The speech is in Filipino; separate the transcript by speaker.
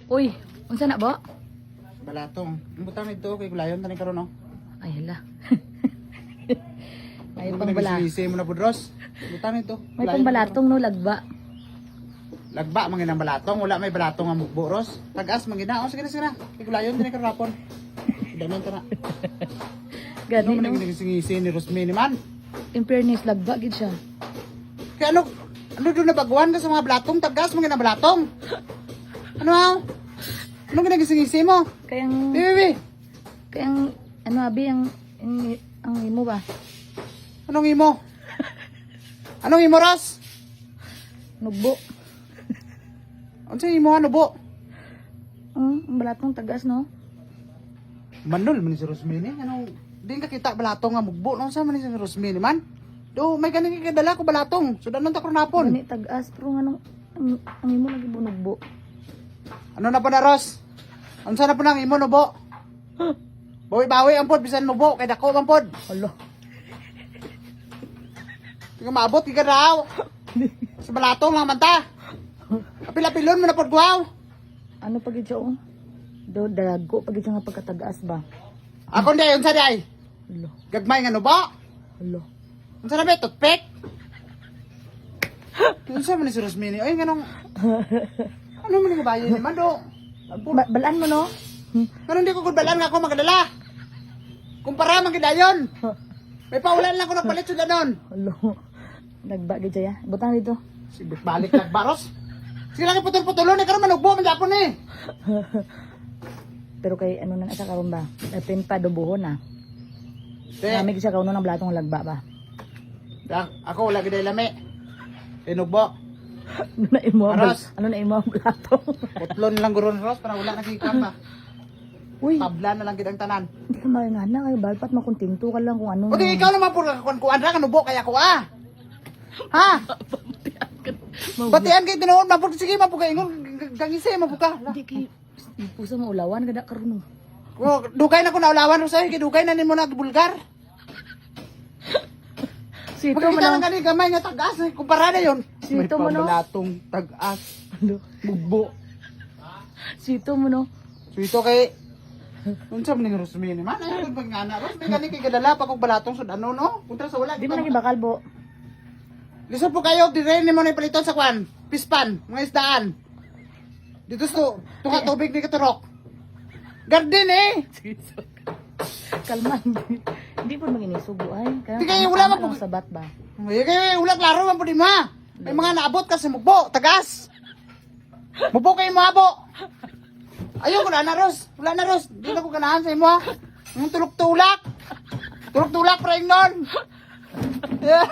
Speaker 1: Uy, unsa na ba?
Speaker 2: Balatong. Ang butang nito kay gulayon tani karon no.
Speaker 1: Ay hala. May
Speaker 2: Ano
Speaker 1: pangbalatong.
Speaker 2: nagsisi mo na pudros. Butang nito.
Speaker 1: May pangbalatong no lagba.
Speaker 2: Lagba manginang balatong, wala may balatong nga mugbo ros. Tagas mangina. O sige na. Kay gulayon tani karon rapon. Danon ta na.
Speaker 1: Gani
Speaker 2: Ano man
Speaker 1: no.
Speaker 2: nagsingisi ni Rosmini man?
Speaker 1: In fairness lagba gid siya.
Speaker 2: Kaya ano doon na baguhan ka sa mga balatong, tagas manginang balatong. Ano ha? Anong ginagisingisi mo?
Speaker 1: Kayang
Speaker 2: Bibi.
Speaker 1: kayang ano abi ang imo ba?
Speaker 2: Anong imo? Anong imo ros?
Speaker 1: Nugbo.
Speaker 2: Ano sa imo ano bo?
Speaker 1: Ang balatong tagas no.
Speaker 2: Manol man ni si Rosmini. Ano, di ka kita balatong nga mugbo. Ano sa man ni si Rosmini man? Do, may ganing kadala ko balatong. Sudan nang takronapon.
Speaker 1: Gani tagas pero nganong ang imo lagi bunugbo.
Speaker 2: Ano na pa na Ros? Ano sa na pa nang imo no bo? Bawi-bawi ang pod bisan mo bo kay dako ang pod.
Speaker 1: Hala.
Speaker 2: Nga maabot ka raw. Sa balatong lang man ta. Apil-apilon mo na pod guaw.
Speaker 1: Ano pa gid siya oh? Do darago pa gid siya nga pagkatagaas ba?
Speaker 2: Ako ndi unsa di ay?
Speaker 1: Hala.
Speaker 2: Gagmay nga no bo?
Speaker 1: Hala.
Speaker 2: Unsa na ba toothpick? Unsa man ni si Rosmini? Ay nganong ano man nga bayo ni man do?
Speaker 1: Balaan mo no?
Speaker 2: Pero hindi ko gudbalan nga ako magdala. Kumpara man gidayon. May paulan lang ko nagpalit sa danon.
Speaker 1: Hala. Nagba gid siya. Butang dito.
Speaker 2: Sibit balik lang baros. Sige lang putol-putulon ni karon manugbo man Japon ni.
Speaker 1: Pero kay ano na sa karon ba? Dapat pa dubuhon na.
Speaker 2: Te,
Speaker 1: Namig siya kauno ng blatong lagba ba?
Speaker 2: ako wala giday lami. Tinugbo.
Speaker 1: Ano na imo?
Speaker 2: Aras.
Speaker 1: Ano na imo ang blatong?
Speaker 2: Putlon lang guron Ros para wala nakikam ba.
Speaker 1: Uy,
Speaker 2: Tabla na lang gid ang tanan.
Speaker 1: hindi ka maingana kay balpat makontinto ka lang kung ano.
Speaker 2: O di ikaw naman pud kuan ra kanubo kaya ko ah. Ha? Batian kay tinuod mapud sige mapugay ingon gangise mapuka.
Speaker 1: Hindi kay pusa mo ulawan kada karon.
Speaker 2: Dugay na ko na ulawan Ros ay kay dugay na nimo na bulgar.
Speaker 1: Sito mo
Speaker 2: Pagkita lang
Speaker 1: no.
Speaker 2: gani gamay nga tagas kumpara na yon.
Speaker 1: Sito mo, no?
Speaker 2: Balatong tagas.
Speaker 1: Ano?
Speaker 2: Bugbo.
Speaker 1: Sito mo no.
Speaker 2: So ito kay unsa man ni Rosmini man ay pag ngana Ros may gani kay kadala pa kog balatong sud ano no kontra sa wala
Speaker 1: Di mo lagi bakal bo.
Speaker 2: Lisod po kayo dire ni mo ni paliton sa kwan pispan mga isdaan dito sa tuka tubig ni katurok garden eh
Speaker 1: Kalma. Hindi po manginisugo ay.
Speaker 2: Di kayo, wala man po-
Speaker 1: sa bat ba?
Speaker 2: ay kay ulag laro man pud ma may mga naabot ka sa mugbo tagas mugbo kay mo abo ayo ko na Ros wala na Ros di na ko ganahan sa imo ha yung tulak-tulak tulak-tulak pra ingnon eh